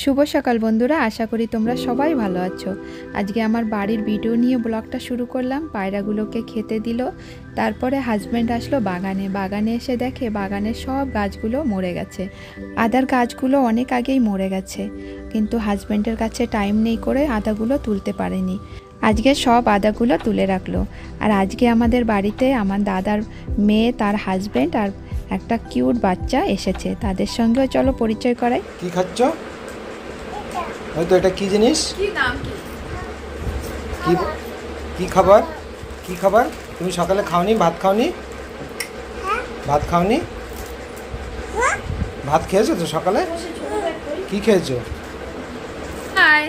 শুভ সকাল বন্ধুরা, আশা করি তোমরা সবাই ভালো আছো। আজকে আমার বাড়ির ভিডিও নিয়ে ব্লগটা শুরু করলাম। পায়রাগুলোকে খেতে দিল, তারপরে হাজব্যান্ড আসলো বাগানে এসে দেখে বাগানের সব গাছগুলো মরে গেছে। আদার গাছগুলো অনেক আগেই মরে গেছে, কিন্তু হাজব্যান্ডের কাছে টাইম নেই করে আদাগুলো তুলতে পারেনি। আজকে সব আদাগুলো তুলে রাখলো। আর আজকে আমাদের বাড়িতে আমার দাদার মেয়ে, তার হাজব্যান্ড আর একটা কিউট বাচ্চা এসেছে। তাদের সঙ্গেও চলো পরিচয় করাই। কি খাচ্ছ? হয়তো এটা কি জিনিস? কি নাম? কি কি খাবার? কি খাবার? তুমি সকালে খাওনি? ভাত খাওনি? ভাত খাওনি? ভাত খেয়েছো তো সকালে? কি খেয়েছো? হাই,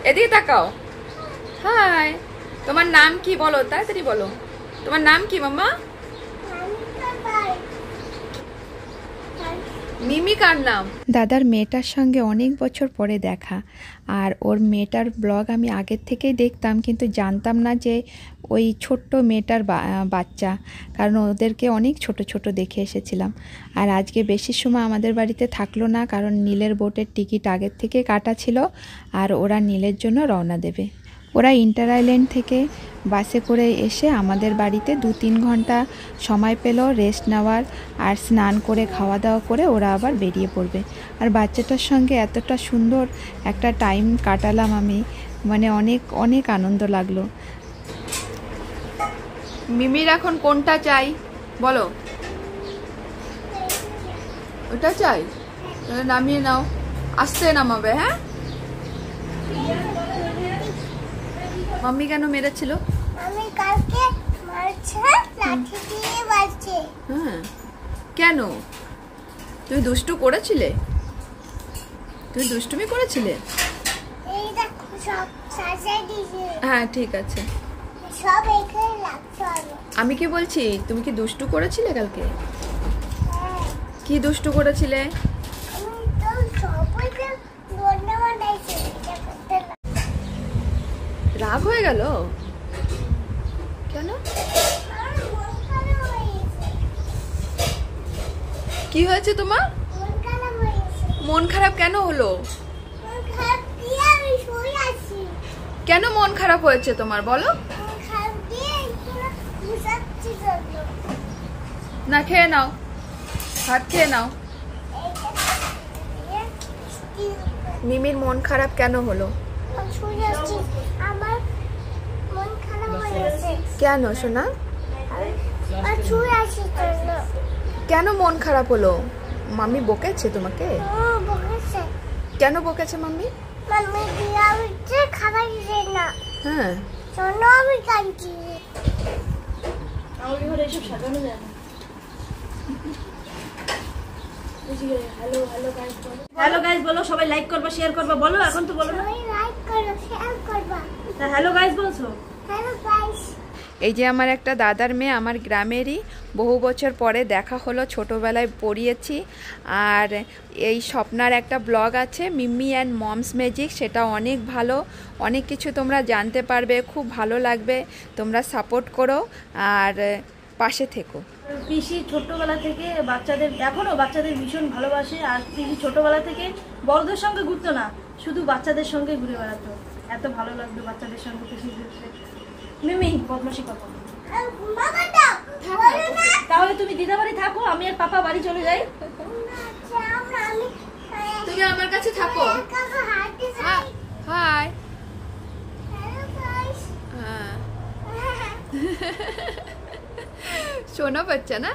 এদিকে তাকাও। হাই, তোমার নাম কি বলো? তাড়াতাড়ি বলো, তোমার নাম কি মাম্মা? মিমি কার নাম? দাদার মেয়েটার সঙ্গে অনেক বছর পরে দেখা। আর ওর মেয়েটার ব্লগ আমি আগের থেকেই দেখতাম, কিন্তু জানতাম না যে ওই ছোট্ট মেয়েটার বাচ্চা, কারণ ওদেরকে অনেক ছোট ছোট দেখে এসেছিলাম। আর আজকে বেশি সময় আমাদের বাড়িতে থাকলো না, কারণ নীলের বোটের টিকিট আগের থেকে কাটা ছিল আর ওরা নীলের জন্য রওনা দেবে। ওরা ইন্টার আইল্যান্ড থেকে বাসে করে এসে আমাদের বাড়িতে 2-3 ঘন্টা সময় পেল রেস্ট নেওয়ার, আর স্নান করে খাওয়া দাওয়া করে ওরা আবার বেরিয়ে পড়বে। আর বাচ্চাটার সঙ্গে এতটা সুন্দর একটা টাইম কাটালাম আমি, মানে অনেক অনেক আনন্দ লাগলো। মিমির এখন কোনটা চাই বলো? ওটা চাই, তাহলে নামিয়ে নাও, আস্তে নামাবে। হ্যাঁ, মাম্মি কেন মেরেছিল? আমি কালকে মারছে লাঠি দিয়ে মারছে। হ্যাঁ, কেন? তুমি দুষ্টু করেছিলে? তুমি দুষ্টুমি করেছিলে? এই দেখো সব সাজাই দিয়েছে। হ্যাঁ ঠিক আছে, সব এখানে লাগছে আরো। আমি কি বলছি, তুমি কি দুষ্টু করেছিলে কালকে? হ্যাঁ, কি দুষ্টু করেছিলে? আমি তো সবকে দোলনা বানাইছি। রাগ হয়ে গেল কেন? কি হয়েছে তোমার? মন খারাপ কেন হলো? কেন মন খারাপ হয়েছে তোমার বলো? না, খেয়ে নাও, ভাত খেয়ে নাও। মিমির মন খারাপ কেন হলো? কেন সোনা? কেন মন খারাপ হলো? মাম্মি বকেছে তোমাকে? কেন বকেছে মাম্মি? হ্যাঁ, হ্যালো গাইস বলো, সবাই লাইক করবা, শেয়ার করবা, বলো এখন তো বলো না। লাইক করো, শেয়ার করবা। হ্যালো গাইস বলছো? Hello guys. এই যে আমার একটা দাদার মেয়ে, আমার গ্রামেরই, বহু বছর পরে দেখা হলো, ছোটোবেলায় পড়িয়েছি। আর এই স্বপ্নার একটা ব্লগ আছে, মিম্মি অ্যান্ড মমস ম্যাজিক, সেটা অনেক ভালো, অনেক কিছু তোমরা জানতে পারবে, খুব ভালো লাগবে। তোমরা সাপোর্ট করো আর পাশে থেকো। পিসি ছোট্টবেলা থেকে এখনো বাচ্চাদের ভীষণ ভালোবাসে। আর পিসি ছোটবেলা থেকে বড়দের সঙ্গে ঘুরতো না, শুধু বাচ্চাদের সঙ্গে ঘুরে বেড়াতো। এত ভালো লাগতো বাচ্চাদের সঙ্গে পিসি ঘুরতে। মিমি বদমাশি করো, তাহলে তুমি দিদা বাড়ি থাকো, আমি আর পাপা বাড়ি চলে যাই। তুমি আমার কাছে থাকো। হাই। হ্যাঁ, শোনো বাচ্চা না?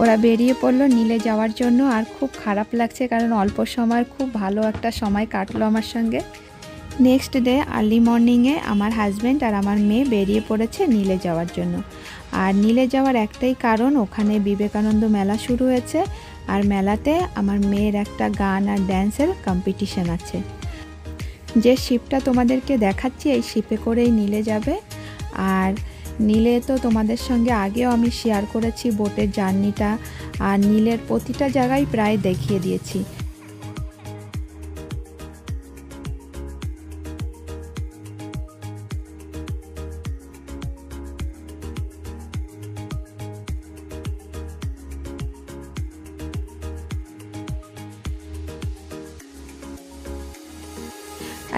ওরা বেরিয়ে পড়লো নীলে যাওয়ার জন্য। আর খুব খারাপ লাগছে, কারণ অল্প সময় খুব ভালো একটা সময় কাটলো আমার সঙ্গে। নেক্সট ডে আর্লি মর্নিংয়ে আমার হাজব্যান্ড আর আমার মেয়ে বেরিয়ে পড়েছে নীলে যাওয়ার জন্য। আর নীলে যাওয়ার একটাই কারণ, ওখানে বিবেকানন্দ মেলা শুরু হয়েছে, আর মেলাতে আমার মেয়ের একটা গান আর ড্যান্সের কম্পিটিশন আছে। যে শিপটা তোমাদেরকে দেখাচ্ছি, এই শিপে করেই নীলে যাবে। আর নীলে তো তোমাদের সঙ্গে আগেও আমি শেয়ার করেছি বোটের জার্নিটা, আর নীলের প্রতিটা জায়গায় প্রায় দেখিয়ে দিয়েছি।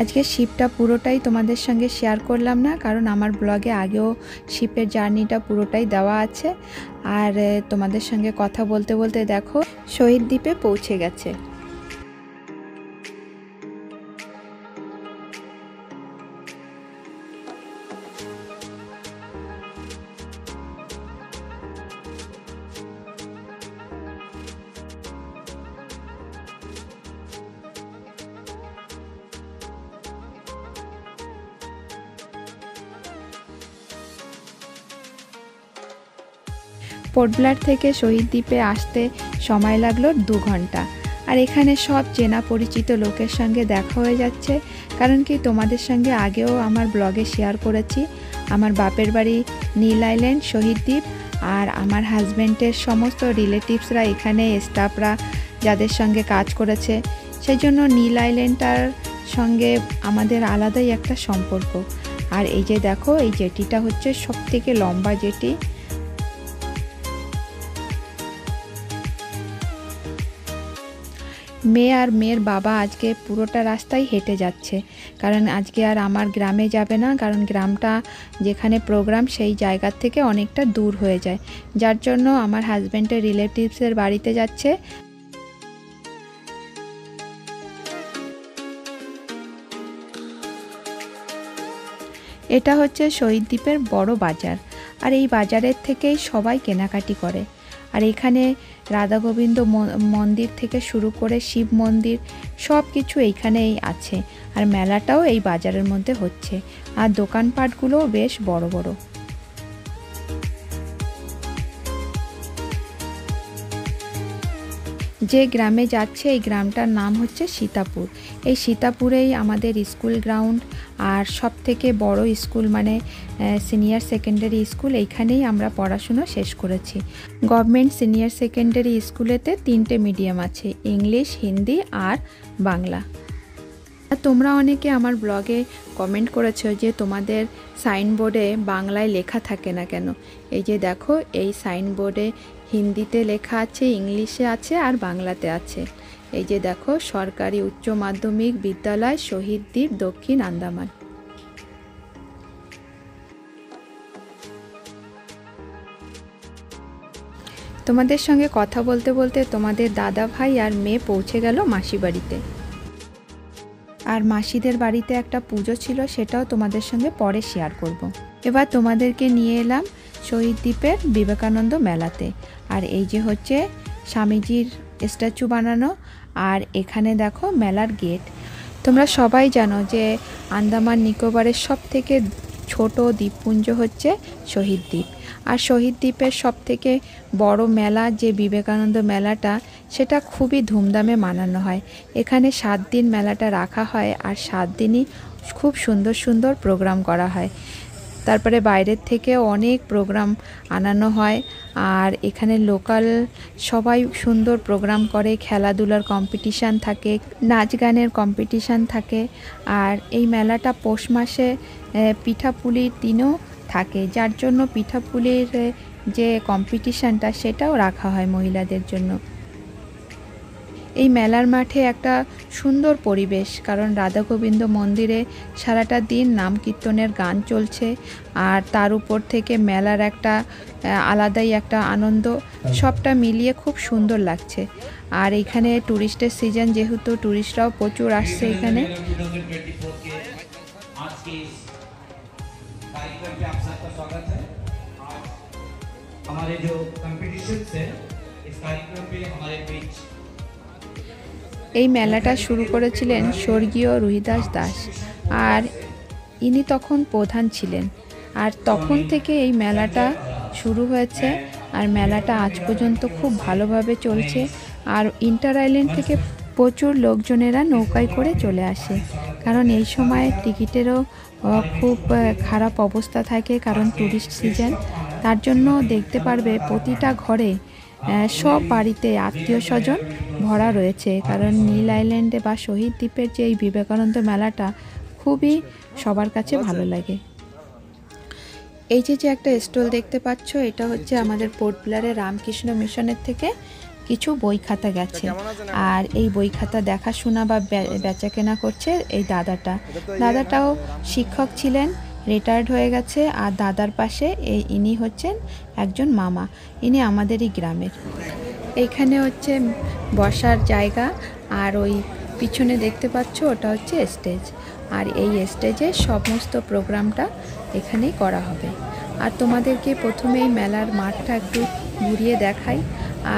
আজকে শিপটা পুরোটাই তোমাদের সঙ্গে শেয়ার করলাম না, কারণ আমার ব্লগে আগেও শিপের জার্নিটা পুরোটাই দেওয়া আছে। আর তোমাদের সঙ্গে কথা বলতে বলতে দেখো শহীদ দ্বীপে পৌঁছে গেছে। পোর্ট ব্লেয়ার থেকে শহীদ দ্বীপে আসতে সময় লাগলো 2 ঘন্টা। আর এখানে সব চেনা পরিচিত লোকের সঙ্গে দেখা হয়ে যাচ্ছে, কারণ কি তোমাদের সঙ্গে আগেও আমার ব্লগে শেয়ার করেছি আমার বাপের বাড়ি নীল আইল্যান্ড শহীদ দ্বীপ, আর আমার হাজব্যান্ডের সমস্ত রিলেটিভসরা এখানে, স্টাফরা যাদের সঙ্গে কাজ করেছে, সেই জন্য নীল আইল্যান্ডটার সঙ্গে আমাদের আলাদাই একটা সম্পর্ক। আর এই যে দেখো এই জেটিটা হচ্ছে সবথেকে লম্বা জেটি। মেয়ে আর মেয়ের বাবা আজকে পুরোটা রাস্তায় হেঁটে যাচ্ছে, কারণ আজকে আর আমার গ্রামে যাবে না, কারণ গ্রামটা যেখানে প্রোগ্রাম সেই জায়গার থেকে অনেকটা দূর হয়ে যায়, যার জন্য আমার হাজব্যান্ডের রিলেটিভসের বাড়িতে যাচ্ছে। এটা হচ্ছে শহীদ দ্বীপের বড় বাজার, আর এই বাজারের থেকেই সবাই কেনাকাটি করে। আর এখানে রাধা গোবিন্দ মন্দির থেকে শুরু করে শিব মন্দির সব কিছু এইখানেই আছে। আর মেলাটাও এই বাজারের মধ্যে হচ্ছে, আর দোকানপাটগুলোও বেশ বড় বড়। যে গ্রামে যাচ্ছে এই গ্রামটার নাম হচ্ছে সীতাপুর। এই সীতাপুরেই আমাদের স্কুল গ্রাউন্ড আর সব থেকে বড় স্কুল, মানে সিনিয়র সেকেন্ডারি স্কুল, এইখানেই আমরা পড়াশুনো শেষ করেছি। গভর্নমেন্ট সিনিয়র সেকেন্ডারি স্কুলেতে 3টে মিডিয়াম আছে, ইংলিশ, হিন্দি আর বাংলা। তোমরা অনেকে আমার ব্লগে কমেন্ট করেছো যে তোমাদের সাইনবোর্ডে বাংলায় লেখা থাকে না কেন। এই যে দেখো এই সাইনবোর্ডে হিন্দিতে লেখা আছে, ইংলিশে আছে আর বাংলাতে আছে। এই যে দেখো সরকারি উচ্চ মাধ্যমিক বিদ্যালয় শহীদ দ্বীপ দক্ষিণ আন্দামান। তোমাদের সঙ্গে কথা বলতে বলতে তোমাদের দাদা ভাই আর মেয়ে পৌঁছে গেল মাসি বাড়িতে। আর মাসিদের বাড়িতে একটা পুজো ছিল, সেটাও তোমাদের সঙ্গে পরে শেয়ার করব। এবার তোমাদেরকে নিয়ে এলাম শহীদ দ্বীপের বিবেকানন্দ মেলাতে। আর এই যে হচ্ছে স্বামীজির স্ট্যাচু বানানো, আর এখানে দেখো মেলার গেট। তোমরা সবাই জানো যে আন্দামান নিকোবরের সব থেকে ছোট দ্বীপপুঞ্জ হচ্ছে শহীদ দ্বীপ। আর শহীদ দ্বীপের সব থেকে বড় মেলা যে বিবেকানন্দ মেলাটা, সেটা খুবই ধুমধামে মানানো হয়। এখানে 7 দিন মেলাটা রাখা হয়, আর 7 দিনই খুব সুন্দর সুন্দর প্রোগ্রাম করা হয়। তারপরে বাইরের থেকে অনেক প্রোগ্রাম আনানো হয়, আর এখানে লোকাল সবাই সুন্দর প্রোগ্রাম করে, খেলাধুলার কম্পিটিশান থাকে, নাচ গানের কম্পিটিশান থাকে। আর এই মেলাটা পৌষ মাসে পিঠাপুলির দিনও থাকে, যার জন্য পিঠাপুলির যে কম্পিটিশানটা সেটাও রাখা হয় মহিলাদের জন্য। এই মেলার মাঠে একটা সুন্দর পরিবেশ, কারণ রাধা গোবিন্দ মন্দিরে সারাটা দিন নাম কীর্তনের গান চলছে, আর তার উপর থেকে মেলার একটা আলাদাই একটা আনন্দ, সবটা মিলিয়ে খুব সুন্দর লাগছে। আর এখানে ট্যুরিস্টের সিজন, যেহেতু ট্যুরিস্টরাও প্রচুর আসছে এখানে। এই মেলাটা শুরু করেছিলেন স্বর্গীয় রুহিদাস দাস, আর ইনি তখন প্রধান ছিলেন। আর তখন থেকে এই মেলাটা শুরু হয়েছে, আর মেলাটা আজ পর্যন্ত খুব ভালোভাবে চলছে। আর ইন্টার আইল্যান্ড থেকে প্রচুর লোকজনেরা নৌকায় করে চলে আসে, কারণ এই সময় টিকিটেরও খুব খারাপ অবস্থা থাকে, কারণ ট্যুরিস্ট সিজন। তার জন্য দেখতে পারবে প্রতিটা ঘরে সব বাড়িতে আত্মীয় স্বজন ভরা রয়েছে, কারণ নীল আইল্যান্ডে বা শহীদ দ্বীপের যে এই বিবেকানন্দ মেলাটা খুবই সবার কাছে ভালো লাগে। এই যে একটা স্টল দেখতে পাচ্ছ, এটা হচ্ছে আমাদের পোর্ট ব্লেয়ারের রামকৃষ্ণ মিশনের থেকে কিছু বই খাতা গেছে। আর এই বই খাতা দেখাশোনা বা বেচাকেনা করছে এই দাদাটাও শিক্ষক ছিলেন, রিটায়ার্ড হয়ে গেছে। আর দাদার পাশে ইনি হচ্ছেন একজন মামা, ইনি আমাদেরই গ্রামের। এইখানে হচ্ছে বসার জায়গা, আর ওই পিছনে দেখতে পাচ্ছ ওটা হচ্ছে স্টেজ। আর এই স্টেজে সমস্ত প্রোগ্রামটা এখানেই করা হবে। আর তোমাদেরকে প্রথমেই মেলার মাঠটা একটু ঘুরিয়ে দেখাই।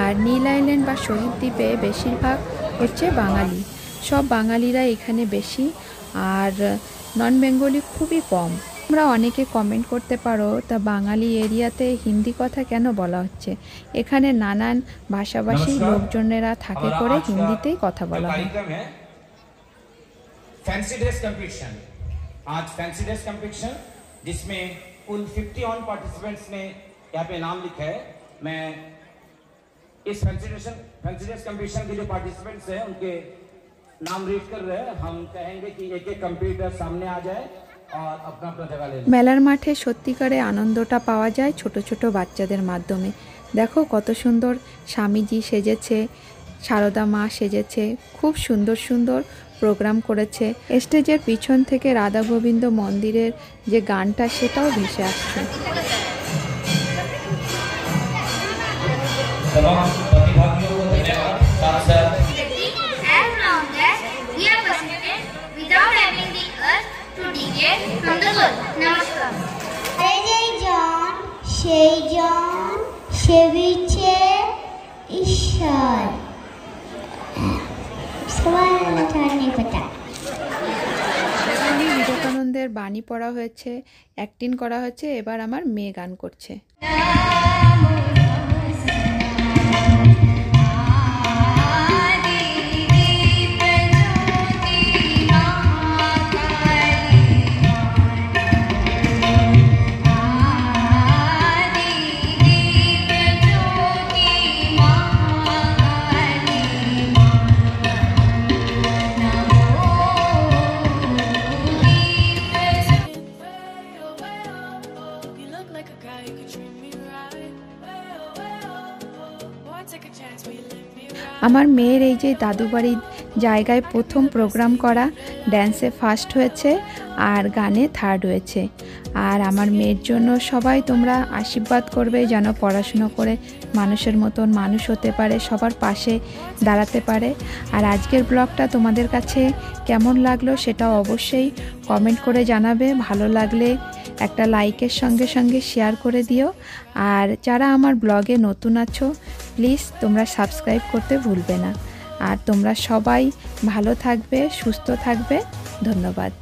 আর নীল আইল্যান্ড বা শহীদ দ্বীপে বেশিরভাগ হচ্ছে বাঙালি, সব বাঙালিরা এখানে বেশি, আর নন বেঙ্গলি খুবই কম। তোমরা অনেকে কমেন্ট করতে পারো, তা বাঙালি এরিয়াতে হিন্দি কথা কেন বলা হচ্ছে? এখানে নানান ভাষাভাষী লোকজনেরা থাকে করে হিন্দিতেই কথা বলা হয়। फैंसी ड्रेस कंपटीशन, आज फैंसी ड्रेस कंपटीशन जिसमें कुल 51 पार्टिसिपेंट्स ने यहाँ पे नाम लिखा है। मैं इस फैंसी ड्रेस कंपटीशन के जो पार्टिसिपेंट्स हैं उनके नाम रीड कर रहे हैं। हम कहेंगे कि एक एक कंप्यूटर सामने आ जाए और अपना अपना जगह ले। মেলার মাঠে সত্যিকারে আনন্দটা পাওয়া যায় ছোট ছোট বাচ্চাদের মাধ্যমে। দেখো কত সুন্দর স্বামীজি সেজেছে, সারদা মা সেজেছে, খুব সুন্দর সুন্দর প্রোগ্রাম করেছে। স্টেজের পিছন থেকে রাধা গোবিন্দ মন্দিরের যে গানটা সেটাও ভেসে আসছে। সেই জন সেবিছে ঈশ্বর। বিবেকানন্দের বাণী পড়া হয়েছে, অ্যাক্টিং করা হয়েছে। এবার আমার মেয়ে গান করছে। আমার মেয়ের এই যে দাদু বাড়ির জায়গায় প্রথম প্রোগ্রাম করা, ড্যান্সে ফার্স্ট হয়েছে আর গানে থার্ড হয়েছে। আর আমার মেয়ের জন্য সবাই তোমরা আশীর্বাদ করবে যেন পড়াশুনো করে মানুষের মতন মানুষ হতে পারে, সবার পাশে দাঁড়াতে পারে। আর আজকের ব্লগটা তোমাদের কাছে কেমন লাগলো সেটাও অবশ্যই কমেন্ট করে জানাবে। ভালো লাগলে একটা লাইকের সঙ্গে সঙ্গে শেয়ার করে দিও। আর যারা আমার ব্লগে নতুন আছো প্লিজ তোমরা সাবস্ক্রাইব করতে ভুলবে না। আর তোমরা সবাই ভালো থাকবে, সুস্থ থাকবে। ধন্যবাদ।